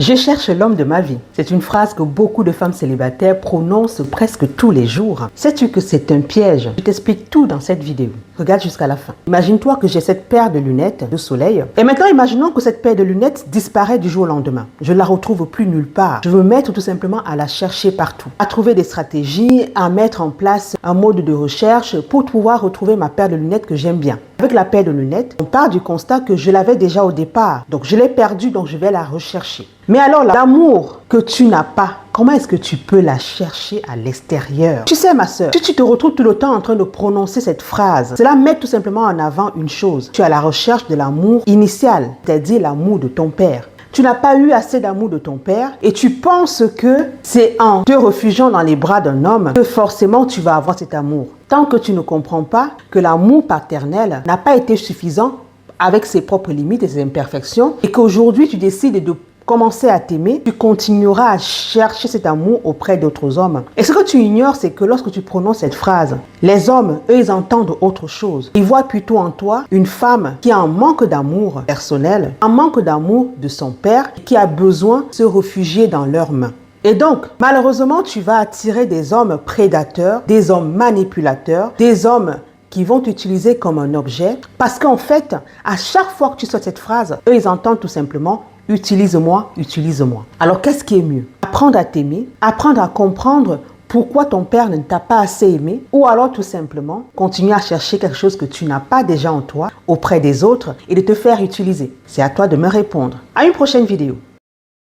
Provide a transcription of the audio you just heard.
Je cherche l'homme de ma vie. C'est une phrase que beaucoup de femmes célibataires prononcent presque tous les jours. Sais-tu que c'est un piège? Je t'explique tout dans cette vidéo. Regarde jusqu'à la fin. Imagine-toi que j'ai cette paire de lunettes de soleil. Et maintenant, imaginons que cette paire de lunettes disparaît du jour au lendemain. Je ne la retrouve plus nulle part. Je veux mettre tout simplement à la chercher partout. À trouver des stratégies, à mettre en place un mode de recherche pour pouvoir retrouver ma paire de lunettes que j'aime bien. Avec la paire de lunettes, on part du constat que je l'avais déjà au départ. Donc, je l'ai perdue, donc je vais la rechercher. Mais alors, l'amour que tu n'as pas, comment est-ce que tu peux la chercher à l'extérieur? Tu sais, ma sœur, si tu te retrouves tout le temps en train de prononcer cette phrase, cela met tout simplement en avant une chose. Tu es à la recherche de l'amour initial, c'est-à-dire l'amour de ton père. Tu n'as pas eu assez d'amour de ton père et tu penses que c'est en te réfugiant dans les bras d'un homme que forcément tu vas avoir cet amour. Tant que tu ne comprends pas que l'amour paternel n'a pas été suffisant avec ses propres limites et ses imperfections et qu'aujourd'hui tu décides de commencer à t'aimer, tu continueras à chercher cet amour auprès d'autres hommes. Et ce que tu ignores, c'est que lorsque tu prononces cette phrase, les hommes, eux, ils entendent autre chose. Ils voient plutôt en toi une femme qui a un manque d'amour personnel, un manque d'amour de son père, qui a besoin de se réfugier dans leurs mains. Et donc, malheureusement, tu vas attirer des hommes prédateurs, des hommes manipulateurs, des hommes qui vont t'utiliser comme un objet. Parce qu'en fait, à chaque fois que tu sortes cette phrase, eux, ils entendent tout simplement « utilise-moi, utilise-moi ». Alors, qu'est-ce qui est mieux? Apprendre à t'aimer, apprendre à comprendre pourquoi ton père ne t'a pas assez aimé, ou alors tout simplement continuer à chercher quelque chose que tu n'as pas déjà en toi auprès des autres et de te faire utiliser. C'est à toi de me répondre. À une prochaine vidéo.